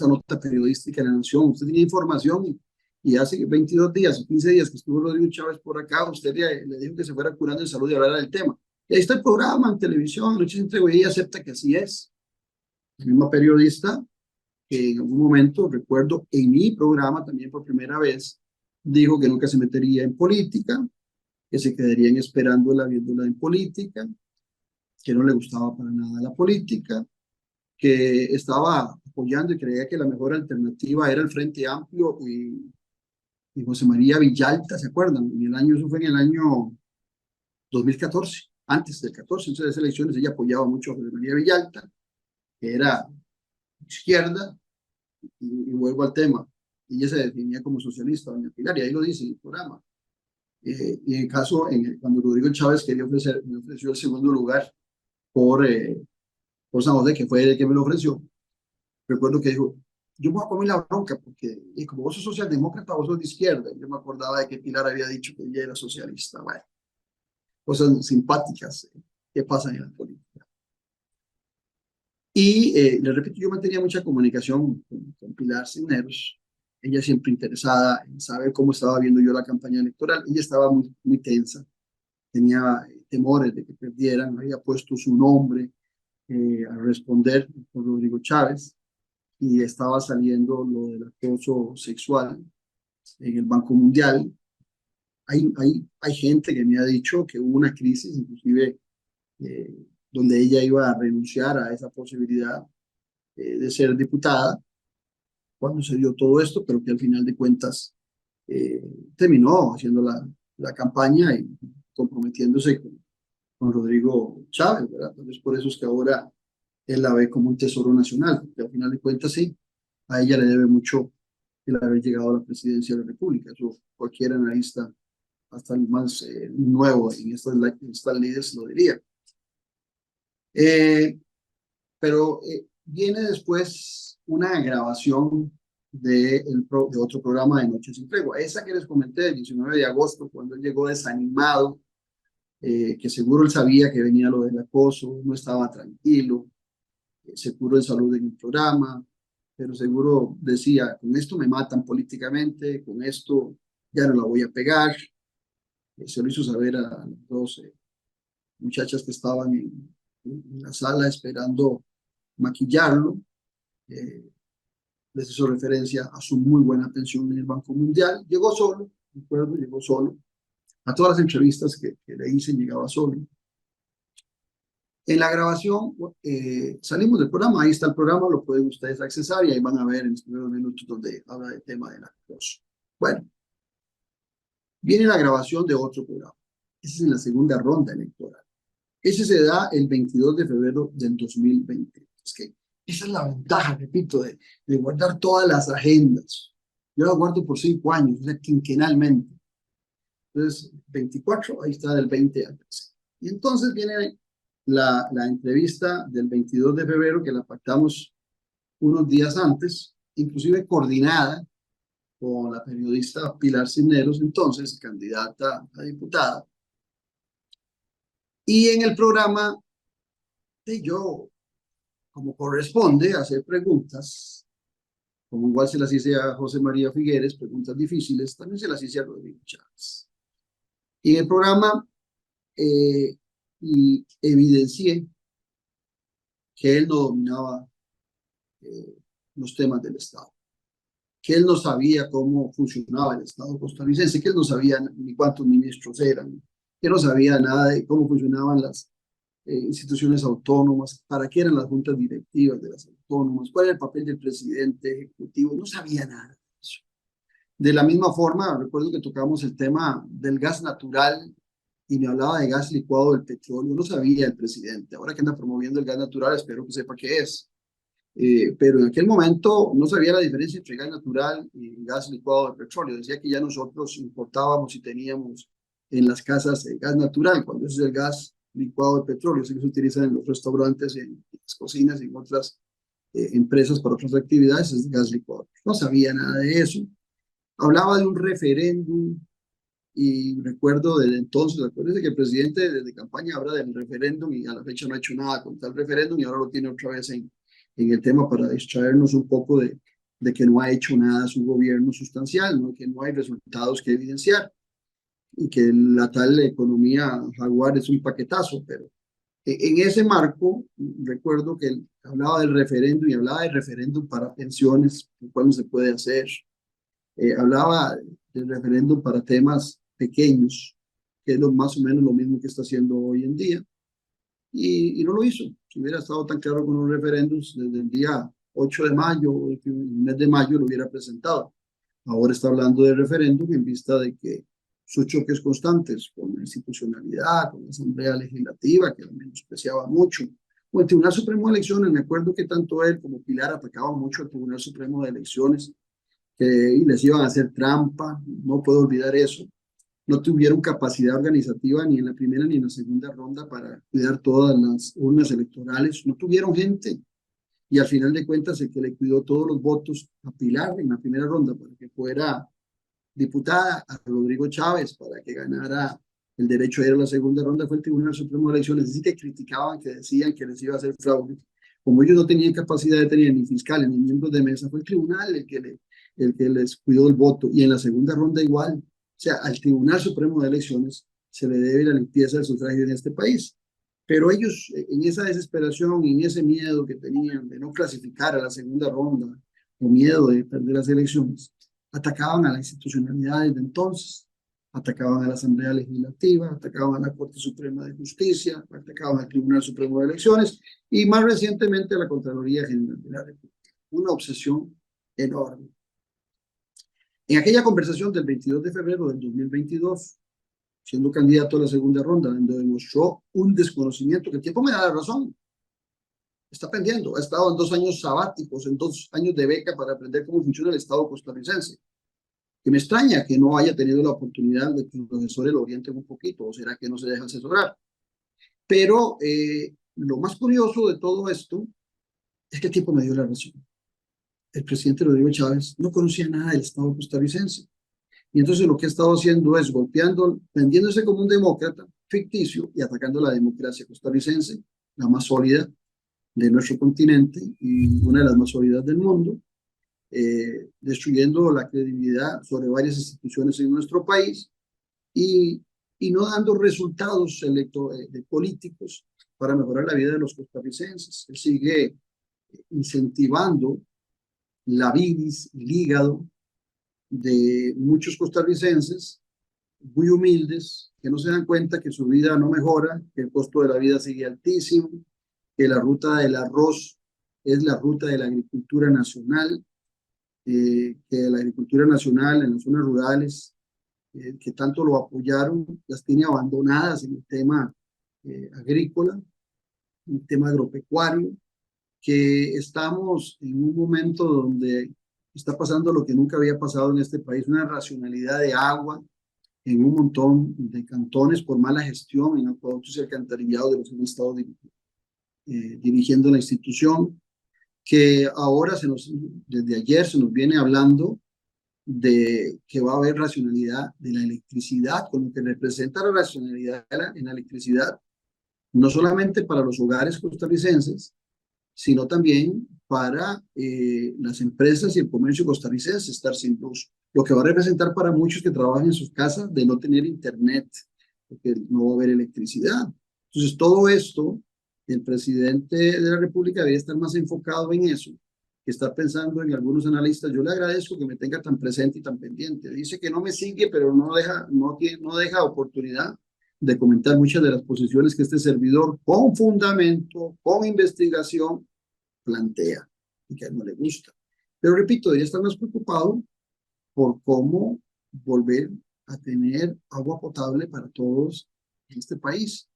nota periodística en La Nación? Usted tenía información y hace 22 días o 15 días que estuvo Rodrigo Chávez por acá, usted le dijo que se fuera curando en salud y hablara del tema. Y ahí está el programa en televisión, Noche sin Tregua, y ella acepta que así es. La misma periodista que en algún momento, recuerdo, en mi programa también por primera vez, dijo que nunca se metería en política, que se quedarían esperándola, viéndola en política, que no le gustaba para nada la política, que estaba apoyando y creía que la mejor alternativa era el Frente Amplio y José María Villalta, ¿se acuerdan? Eso fue en el año 2014, antes del 14, entonces de esas elecciones ella apoyaba mucho a José María Villalta, que era izquierda, y vuelvo al tema, ella se definía como socialista, doña Pilar, y ahí lo dice en el programa. Y en caso, cuando Rodrigo Chávez me ofreció el segundo lugar por San José, que fue el que me lo ofreció, recuerdo que dijo, yo me voy a comer la bronca, porque y como vos sos socialdemócrata, vos sos de izquierda. Yo me acordaba de que Pilar había dicho que ella era socialista. Bueno, cosas simpáticas que pasan en la política. Y le repito, yo mantenía mucha comunicación con Pilar Cisneros. Ella siempre interesada en saber cómo estaba viendo yo la campaña electoral. Ella estaba muy, muy tensa, tenía temores de que perdieran, había puesto su nombre a responder por Rodrigo Chávez, y estaba saliendo lo del acoso sexual en el Banco Mundial. Hay gente que me ha dicho que hubo una crisis, inclusive donde ella iba a renunciar a esa posibilidad de ser diputada cuando se dio todo esto, pero que al final de cuentas terminó haciendo la campaña y comprometiéndose con Rodrigo Chávez, ¿verdad? Entonces por eso es que ahora él la ve como un tesoro nacional, porque al final de cuentas sí, a ella le debe mucho el haber llegado a la presidencia de la República. Eso cualquier analista, hasta el más nuevo en estas líderes lo diría. Pero viene después una grabación de otro programa de Noche sin Tregua, esa que les comenté el 19 de agosto, cuando él llegó desanimado que seguro él sabía que venía lo del acoso, no estaba tranquilo, se curó de salud en el programa, pero seguro decía, con esto me matan políticamente, con esto ya no la voy a pegar. Se lo hizo saber a las dos muchachas que estaban en la sala esperando maquillarlo. Les hizo referencia a su muy buena atención en el Banco Mundial. Llegó solo, recuerdo, llegó solo. A todas las entrevistas que le hice llegaba solo. En la grabación salimos del programa, ahí está el programa, lo pueden ustedes accesar y ahí van a ver en los primeros minutos donde habla del tema del acoso. Bueno, viene la grabación de otro programa. Ese es en la segunda ronda electoral. Ese se da el 22 de febrero del 2020. Es que esa es la ventaja, repito, de guardar todas las agendas. Yo las guardo por 5 años, o sea, quinquenalmente. Entonces, 24, ahí está del 20 al 13. Y entonces viene la entrevista del 22 de febrero, que la pactamos unos días antes, inclusive coordinada con la periodista Pilar Cisneros, entonces candidata a diputada. Y en el programa yo, como corresponde, hacer preguntas, como igual se las hice a José María Figueres, preguntas difíciles, también se las hice a Rodrigo Chávez. Y en el programa y evidencié que él no dominaba los temas del Estado, que él no sabía cómo funcionaba el Estado costarricense, que él no sabía ni cuántos ministros eran, que no sabía nada de cómo funcionaban las instituciones autónomas, para qué eran las juntas directivas de las autónomas, cuál era el papel del presidente ejecutivo, no sabía nada de eso. De la misma forma, recuerdo que tocamos el tema del gas natural y me hablaba de gas licuado del petróleo, no sabía el presidente. Ahora que anda promoviendo el gas natural, espero que sepa qué es. Pero en aquel momento no sabía la diferencia entre gas natural y gas licuado del petróleo. Decía que ya nosotros importábamos y teníamos en las casas gas natural, cuando ese es el gas licuado de petróleo, ese que se utiliza en los restaurantes, en las cocinas y en otras empresas para otras actividades, es gas licuado. No sabía nada de eso. Hablaba de un referéndum y recuerdo desde entonces, acuérdense que el presidente desde campaña habla del referéndum y a la fecha no ha hecho nada con tal referéndum y ahora lo tiene otra vez en el tema para distraernos un poco de que no ha hecho nada su gobierno sustancial, ¿no? Que no hay resultados que evidenciar y que la tal economía jaguar es un paquetazo, pero en ese marco recuerdo que él hablaba del referéndum y hablaba del referéndum para pensiones, cuál no se puede hacer, hablaba del referéndum para temas pequeños, que es más o menos lo mismo que está haciendo hoy en día, y no lo hizo. Si hubiera estado tan claro con los referéndums, desde el día 8 de mayo, el mes de mayo, lo hubiera presentado. Ahora está hablando de referéndum en vista de que sus choques constantes con la institucionalidad, con la Asamblea Legislativa, que la menospreciaba mucho, o el Tribunal Supremo de Elecciones. Me acuerdo que tanto él como Pilar atacaban mucho al Tribunal Supremo de Elecciones, y les iban a hacer trampa, no puedo olvidar eso. No tuvieron capacidad organizativa ni en la primera ni en la segunda ronda para cuidar todas las urnas electorales, no tuvieron gente. Y al final de cuentas, el que le cuidó todos los votos a Pilar en la primera ronda para que fuera diputada, a Rodrigo Chávez para que ganara el derecho a ir a la segunda ronda, fue el Tribunal Supremo de Elecciones. Así que criticaban, que decían que les iba a hacer fraude. Como ellos no tenían capacidad de tener ni fiscales ni miembros de mesa, fue el tribunal el que les cuidó el voto. Y en la segunda ronda igual. O sea, al Tribunal Supremo de Elecciones se le debe la limpieza del sufragio en este país. Pero ellos, en esa desesperación y en ese miedo que tenían de no clasificar a la segunda ronda, o miedo de perder las elecciones, atacaban a la institucionalidad desde entonces, atacaban a la Asamblea Legislativa, atacaban a la Corte Suprema de Justicia, atacaban al Tribunal Supremo de Elecciones y más recientemente a la Contraloría General de la República. Una obsesión enorme. En aquella conversación del 22 de febrero del 2022, siendo candidato a la segunda ronda, donde demostró un desconocimiento, que el tiempo me da la razón, está aprendiendo, ha estado en 2 años sabáticos, en 2 años de beca para aprender cómo funciona el Estado costarricense, que me extraña que no haya tenido la oportunidad de que los profesores lo orienten un poquito, o será que no se deja asesorar. Pero lo más curioso de todo esto es que el tiempo me dio la razón. El presidente Rodrigo Chávez no conocía nada del Estado costarricense. Y entonces lo que ha estado haciendo es golpeando, vendiéndose como un demócrata, ficticio y atacando la democracia costarricense, la más sólida de nuestro continente y una de las más sólidas del mundo, destruyendo la credibilidad sobre varias instituciones en nuestro país y no dando resultados de políticos para mejorar la vida de los costarricenses. Él sigue incentivando la bilis, el hígado de muchos costarricenses muy humildes que no se dan cuenta que su vida no mejora, que el costo de la vida sigue altísimo, que la ruta del arroz es la ruta de la agricultura nacional, que la agricultura nacional en las zonas rurales, que tanto lo apoyaron, las tiene abandonadas en el tema agrícola, en el tema agropecuario, que estamos en un momento donde está pasando lo que nunca había pasado en este país, una racionalidad de agua en un montón de cantones por mala gestión en acueductos y alcantarillados de los que han estado dirigiendo la institución, que ahora desde ayer se nos viene hablando de que va a haber racionalidad de la electricidad, con lo que representa la racionalidad en la electricidad, no solamente para los hogares costarricenses, sino también para las empresas y el comercio costarricense estar sin luz, lo que va a representar para muchos que trabajan en sus casas de no tener internet, porque no va a haber electricidad. Entonces, todo esto, el presidente de la República debería estar más enfocado en eso, que estar pensando en algunos analistas. Yo le agradezco que me tenga tan presente y tan pendiente. Dice que no me sigue, pero no deja oportunidad de comentar muchas de las posiciones que este servidor, con fundamento, con investigación, plantea y que a él no le gusta. Pero repito, debería estar más preocupado por cómo volver a tener agua potable para todos en este país.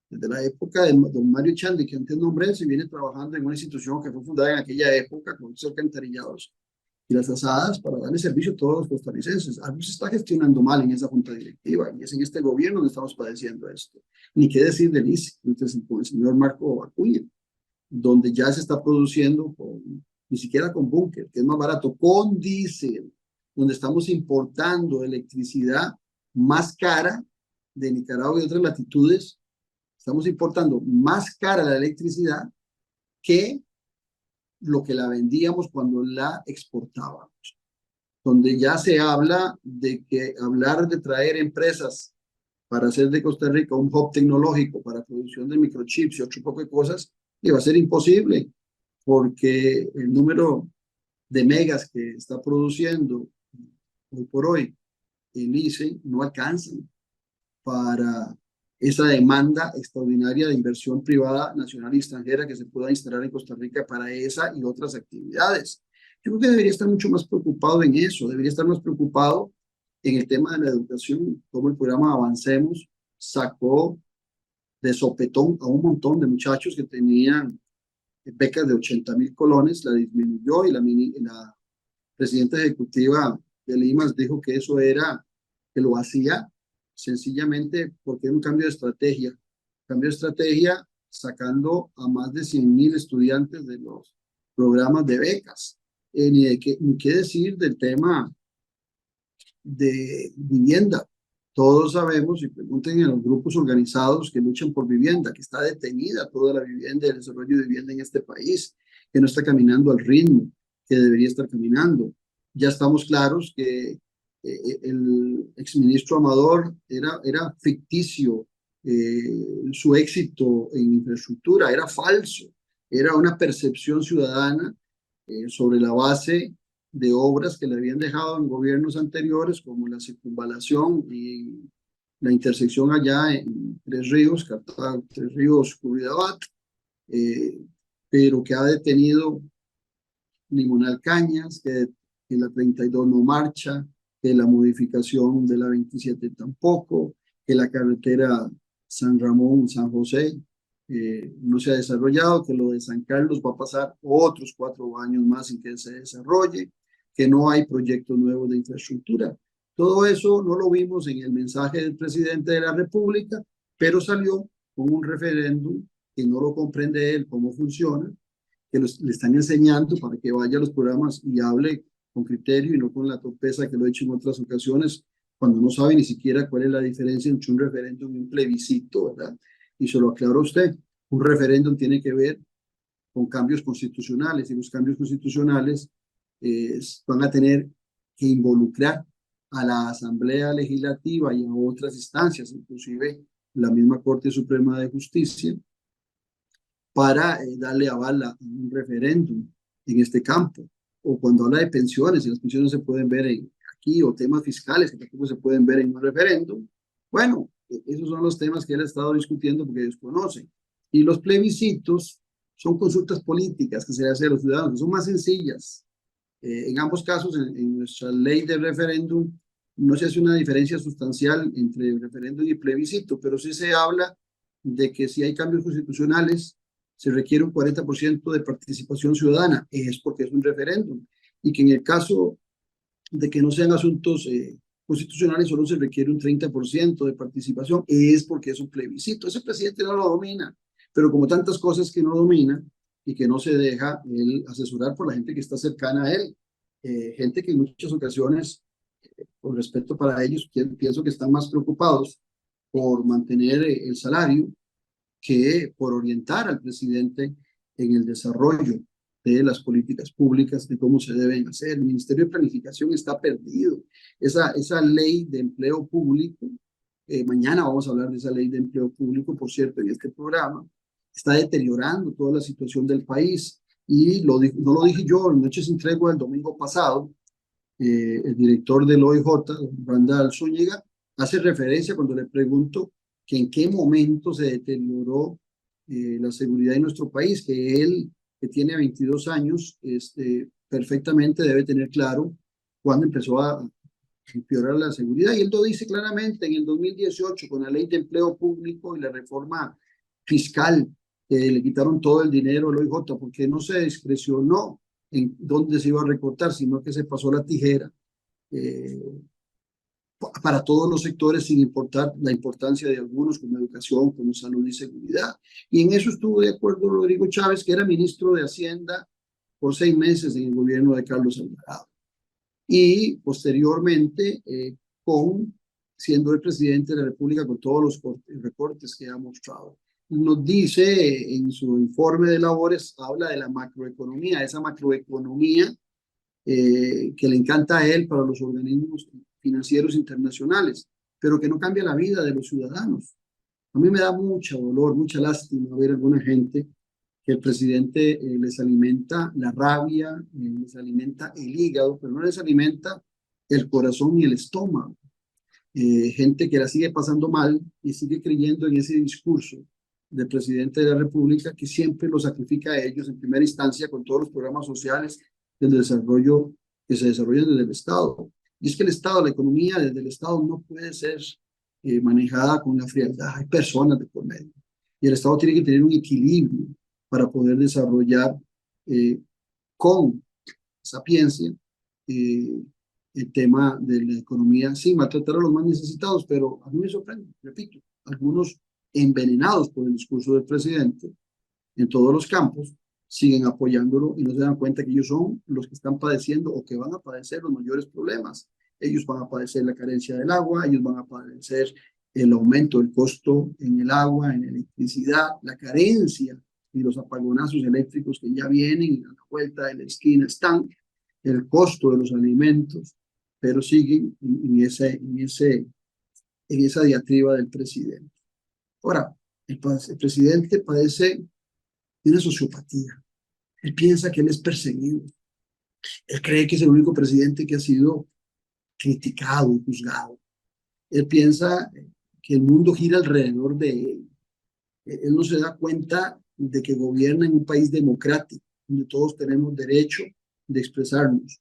Desde la época de don Mario Chandi, que antes nombré, se viene trabajando en una institución que fue fundada en aquella época con los alcantarillados y las asadas para darle servicio a todos los costarricenses. Algo se está gestionando mal en esa junta directiva y es en este gobierno donde estamos padeciendo esto. Ni qué decir del ICE, con el señor Marco Acuña, donde ya se está produciendo ni siquiera con búnker, que es más barato, con diésel, donde estamos importando electricidad más cara de Nicaragua y otras latitudes. Estamos importando más cara la electricidad que lo que la vendíamos cuando la exportábamos. Donde ya se habla de que hablar de traer empresas para hacer de Costa Rica un hub tecnológico para producción de microchips y otro poco de cosas, iba a ser imposible, porque el número de megas que está produciendo hoy por hoy el ICE no alcanzan para esa demanda extraordinaria de inversión privada, nacional y extranjera que se pueda instalar en Costa Rica para esa y otras actividades. Yo creo que debería estar mucho más preocupado en eso, debería estar más preocupado en el tema de la educación, como el programa Avancemos sacó de sopetón a un montón de muchachos que tenían becas de 80,000 colones, la disminuyó y la presidenta ejecutiva de Limas dijo que eso era, que lo hacía sencillamente porque era un cambio de estrategia sacando a más de 100,000 estudiantes de los programas de becas. Ni qué decir del tema de vivienda. Todos sabemos y pregunten a los grupos organizados que luchan por vivienda, que está detenida toda la vivienda y el desarrollo de vivienda en este país, que no está caminando al ritmo que debería estar caminando. Ya estamos claros que el exministro Amador era ficticio, su éxito en infraestructura era falso, era una percepción ciudadana sobre la base de obras que le habían dejado en gobiernos anteriores, como la circunvalación y la intersección allá en Tres Ríos, Tres Ríos, Curridabat, pero que ha detenido Limonal Cañas, que la 32 no marcha, que la modificación de la 27 tampoco, que la carretera San Ramón, San José no se ha desarrollado, que lo de San Carlos va a pasar otros 4 años más sin que se desarrolle, que no hay proyectos nuevos de infraestructura. Todo eso no lo vimos en el mensaje del presidente de la República, pero salió con un referéndum que no lo comprende él cómo funciona, que le están enseñando para que vaya a los programas y hable con criterio y no con la torpeza que lo he hecho en otras ocasiones cuando no sabe ni siquiera cuál es la diferencia entre un referéndum y un plebiscito, ¿verdad? Y se lo aclaró usted, un referéndum tiene que ver con cambios constitucionales, y los cambios constitucionales van a tener que involucrar a la Asamblea Legislativa y a otras instancias, inclusive la misma Corte Suprema de Justicia, para darle aval a un referéndum en este campo. O cuando habla de pensiones, y las pensiones se pueden ver aquí, o temas fiscales que tampoco se pueden ver en un referéndum, bueno, esos son los temas que él ha estado discutiendo porque desconocen. Y los plebiscitos son consultas políticas que se le hacen a los ciudadanos, que son más sencillas. En ambos casos, en nuestra ley de referéndum, no se hace una diferencia sustancial entre referéndum y plebiscito, pero sí se habla de que si hay cambios constitucionales, se requiere un 40% de participación ciudadana, es porque es un referéndum, y que en el caso de que no sean asuntos constitucionales solo se requiere un 30% de participación, es porque es un plebiscito. Ese presidente no lo domina, pero como tantas cosas que no domina y que no se deja él asesorar por la gente que está cercana a él, gente que en muchas ocasiones, con respeto para ellos, pienso que están más preocupados por mantener el salario que por orientar al presidente en el desarrollo de las políticas públicas, de cómo se deben hacer. El Ministerio de Planificación está perdido. Esa ley de empleo público, mañana vamos a hablar de esa ley de empleo público, por cierto, en este programa, está deteriorando toda la situación del país. Y no lo dije yo, en Noche Sin Tregua del domingo pasado, el director del OIJ, Randall Zúñiga, hace referencia cuando le pregunto que en qué momento se deterioró la seguridad en nuestro país, que él, que tiene 22 años, perfectamente debe tener claro cuándo empezó a empeorar la seguridad. Y él lo dice claramente en el 2018, con la ley de empleo público y la reforma fiscal, le quitaron todo el dinero al OIJ, porque no se discrecionó en dónde se iba a recortar, sino que se pasó la tijera para todos los sectores, sin importar la importancia de algunos, como educación, como salud y seguridad. Y en eso estuvo de acuerdo Rodrigo Chávez, que era ministro de Hacienda por 6 meses en el gobierno de Carlos Alvarado. Y posteriormente, siendo el presidente de la República, con todos los recortes que ha mostrado. Nos dice en su informe de labores, habla de la macroeconomía, esa macroeconomía que le encanta a él para los organismos financieros internacionales, pero que no cambia la vida de los ciudadanos. A mí me da mucho dolor, mucha lástima ver a alguna gente que el presidente les alimenta la rabia, les alimenta el hígado, pero no les alimenta el corazón y el estómago. Gente que la sigue pasando mal y sigue creyendo en ese discurso del presidente de la República, que siempre lo sacrifica a ellos en primera instancia con todos los programas sociales del desarrollo que se desarrollan desde el Estado. Y es que el Estado, la economía desde el Estado no puede ser manejada con la frialdad. Hay personas de por medio. Y el Estado tiene que tener un equilibrio para poder desarrollar con sapiencia el tema de la economía sin maltratar a los más necesitados. Pero a mí me sorprende, repito, algunos envenenados por el discurso del presidente en todos los campos, siguen apoyándolo y no se dan cuenta que ellos son los que están padeciendo o que van a padecer los mayores problemas. Ellos van a padecer la carencia del agua, ellos van a padecer el aumento del costo en el agua, en la electricidad, la carencia y los apagonazos eléctricos que ya vienen a la vuelta de la esquina están, el costo de los alimentos, pero siguen en esa diatriba del presidente. Ahora, el presidente padece de una sociopatía. Él piensa que él es perseguido. Él cree que es el único presidente que ha sido criticado y juzgado. Él piensa que el mundo gira alrededor de él. Él no se da cuenta de que gobierna en un país democrático, donde todos tenemos derecho de expresarnos.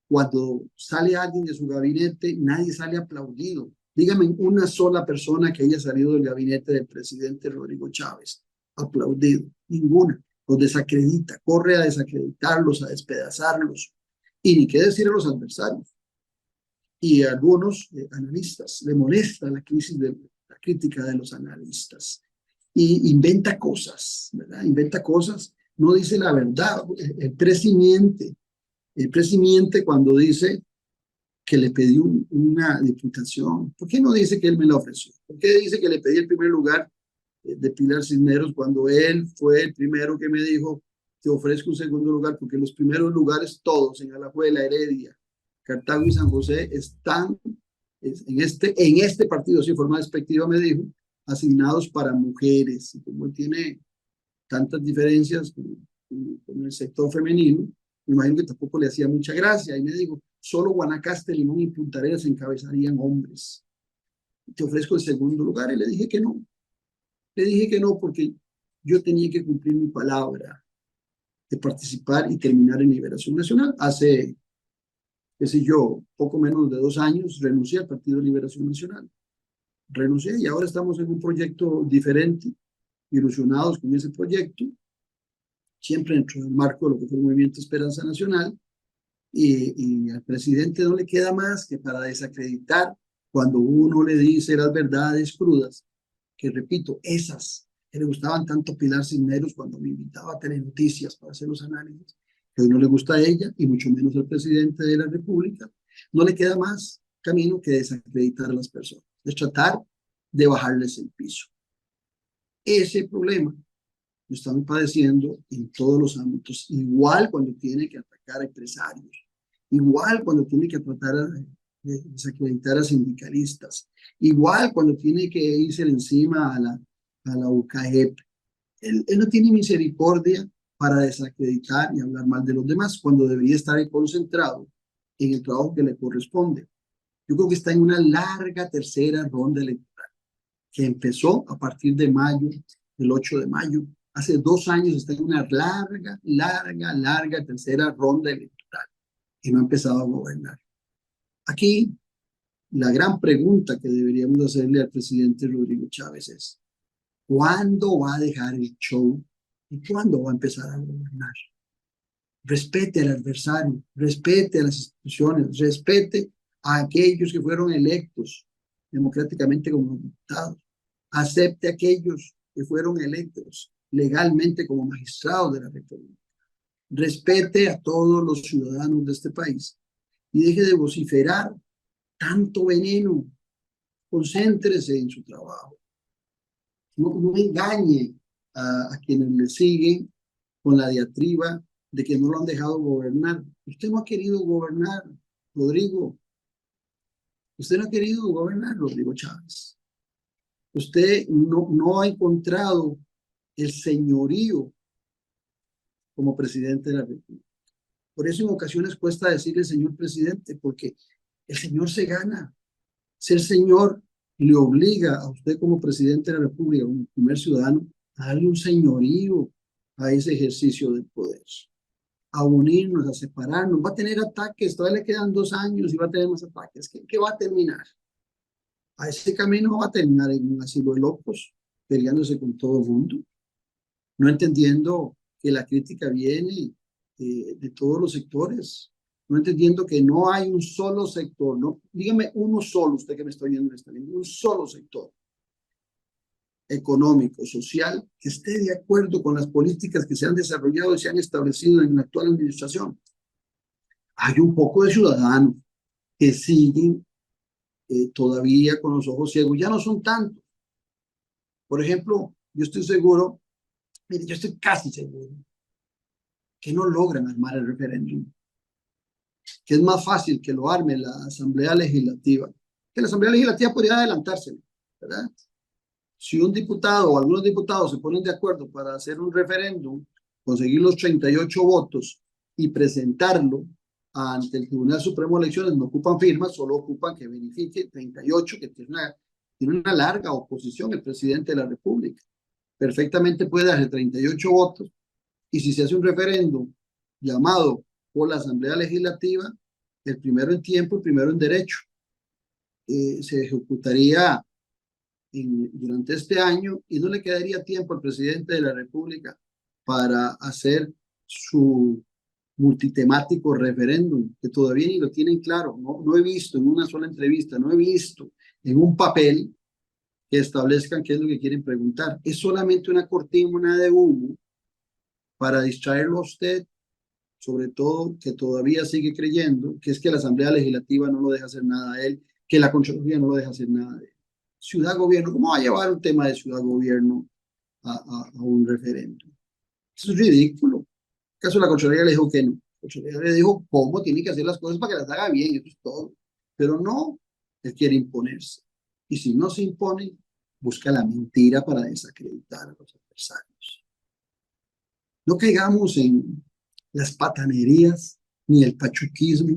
Cuando sale alguien de su gabinete, nadie sale aplaudido. Dígame una sola persona que haya salido del gabinete del presidente Rodrigo Chávez aplaudido. Ninguna. Los desacredita, corre a desacreditarlos, a despedazarlos. Y ni qué decir a los adversarios. Y a algunos analistas le molesta la crítica de los analistas. Y inventa cosas, ¿verdad? Inventa cosas, no dice la verdad. El presidente cuando dice que le pedí una diputación. ¿Por qué no dice que él me la ofreció? ¿Por qué dice que le pedí el primer lugar de Pilar Cisneros cuando él fue el primero que me dijo, te ofrezco un segundo lugar? Porque los primeros lugares todos en Alajuela, Heredia, Cartago y San José están en este partido, sin forma despectiva me dijo, asignados para mujeres. Y como él tiene tantas diferencias con el sector femenino, me imagino que tampoco le hacía mucha gracia. Y me dijo, solo Guanacaste, Limón y Punta Arenas encabezarían hombres. Te ofrezco el segundo lugar. Y le dije que no. Le dije que no porque yo tenía que cumplir mi palabra de participar y terminar en Liberación Nacional. Hace, qué sé yo, poco menos de 2 años renuncié al Partido de Liberación Nacional. Renuncié y ahora estamos en un proyecto diferente, ilusionados con ese proyecto, siempre dentro del marco de lo que fue el Movimiento Esperanza Nacional, y al presidente no le queda más que para desacreditar cuando uno le dice las verdades crudas, que repito, esas que le gustaban tanto a Pilar Cisneros cuando me invitaba a Telenoticias para hacer los análisis, que hoy no le gusta a ella y mucho menos al presidente de la República, no le queda más camino que desacreditar a las personas, es tratar de bajarles el piso. Ese problema lo estamos padeciendo en todos los ámbitos, igual cuando tiene que atacar a empresarios, igual cuando tiene que tratar de desacreditar a sindicalistas, igual cuando tiene que irse encima a la UCAEP. Él no tiene misericordia para desacreditar y hablar mal de los demás, cuando debería estar concentrado en el trabajo que le corresponde. Yo creo que está en una larga tercera ronda electoral, que empezó a partir de mayo, del 8 de mayo. Hace 2 años está en una larga tercera ronda electoral y no ha empezado a gobernar. Aquí, la gran pregunta que deberíamos hacerle al presidente Rodrigo Chávez es, ¿cuándo va a dejar el show y cuándo va a empezar a gobernar? Respete al adversario, respete a las instituciones, respete a aquellos que fueron electos democráticamente como diputados, acepte a aquellos que fueron electos legalmente como magistrados de la República, respete a todos los ciudadanos de este país y deje de vociferar tanto veneno, concéntrese en su trabajo, no engañe a quienes le siguen con la diatriba de que no lo han dejado gobernar. Usted no ha querido gobernar, Rodrigo. Usted no ha querido gobernar, Rodrigo Chávez. Usted no ha encontrado el señorío como presidente de la República. Por eso en ocasiones cuesta decirle señor presidente, porque el señor se gana. Ser señor le obliga a usted como presidente de la República, como primer ciudadano, a darle un señorío a ese ejercicio del poder, a unirnos, a separarnos. Va a tener ataques, todavía le quedan 2 años y va a tener más ataques. ¿Qué va a terminar? A ese camino va a terminar en un asilo de locos, peleándose con todo el mundo, no entendiendo que la crítica viene de todos los sectores, no entendiendo que no hay un solo sector, no, dígame uno solo, usted que me está oyendo en esta línea, un solo sector económico, social, que esté de acuerdo con las políticas que se han desarrollado y se han establecido en la actual administración. Hay un poco de ciudadanos que siguen todavía con los ojos ciegos, ya no son tantos. Por ejemplo, yo estoy seguro, mire, yo estoy casi seguro que no logran armar el referéndum, que es más fácil que lo arme la Asamblea Legislativa, que la Asamblea Legislativa podría adelantarse, ¿verdad? Si un diputado o algunos diputados se ponen de acuerdo para hacer un referéndum, conseguir los 38 votos y presentarlo ante el Tribunal Supremo de Elecciones, no ocupan firmas, solo ocupan que verifique 38, que tiene una larga oposición el presidente de la República. Perfectamente puede hacer 38 votos y si se hace un referéndum llamado por la Asamblea Legislativa, el primero en tiempo, el primero en derecho, se ejecutaría durante este año y no le quedaría tiempo al presidente de la República para hacer su multitemático referéndum, que todavía ni lo tienen claro. No he visto en una sola entrevista, no he visto en un papel que establezcan qué es lo que quieren preguntar. Es solamente una cortina de humo para distraerlo a usted sobre todo que todavía sigue creyendo que es que la Asamblea Legislativa no lo deja hacer nada a él, que la Contraloría no lo deja hacer nada de él. Ciudad-gobierno, ¿cómo va a llevar un tema de ciudad-gobierno a un referéndum? Eso es ridículo. En el caso de la Contraloría le dijo que no. La Contraloría le dijo cómo tiene que hacer las cosas para que las haga bien, eso es todo. Pero no, él quiere imponerse. Y si no se impone, busca la mentira para desacreditar a los adversarios. No caigamos en las patanerías ni el pachuquismo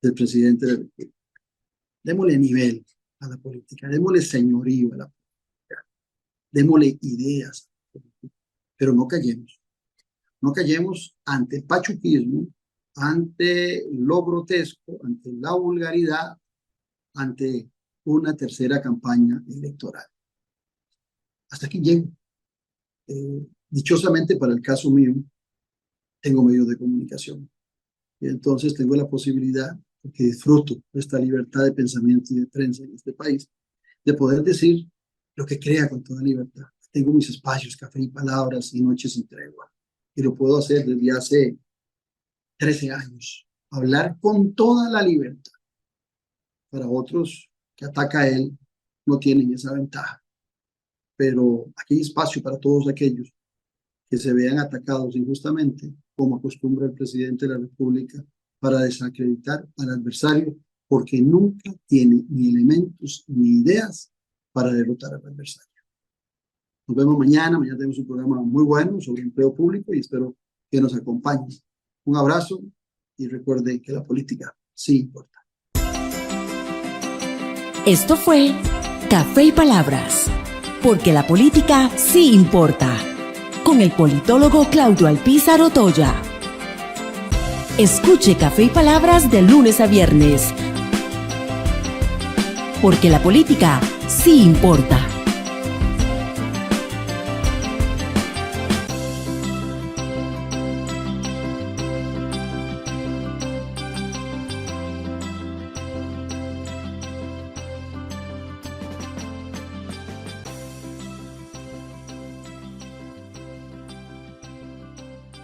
del presidente de la República. Démosle nivel a la política, démosle señorío a la política, démosle ideas, pero no callemos. No callemos ante el pachuquismo, ante lo grotesco, ante la vulgaridad, ante una tercera campaña electoral. Hasta aquí llego. Dichosamente para el caso mío, tengo medios de comunicación. Y entonces tengo la posibilidad, porque disfruto de esta libertad de pensamiento y de prensa en este país, de poder decir lo que crea con toda libertad. Tengo mis espacios, Café y Palabras y Noches sin Tregua. Y lo puedo hacer desde hace 13 años. Hablar con toda la libertad. Para otros que ataca a él, no tienen esa ventaja. Pero aquí hay espacio para todos aquellos que se vean atacados injustamente, como acostumbra el presidente de la República, para desacreditar al adversario, porque nunca tiene ni elementos ni ideas para derrotar al adversario. Nos vemos mañana. Mañana tenemos un programa muy bueno sobre empleo público y espero que nos acompañen. Un abrazo y recuerde que la política sí importa. Esto fue Café y Palabras, porque la política sí importa, con el politólogo Claudio Alpizar Otoya. Escuche Café y Palabras de lunes a viernes, porque la política sí importa.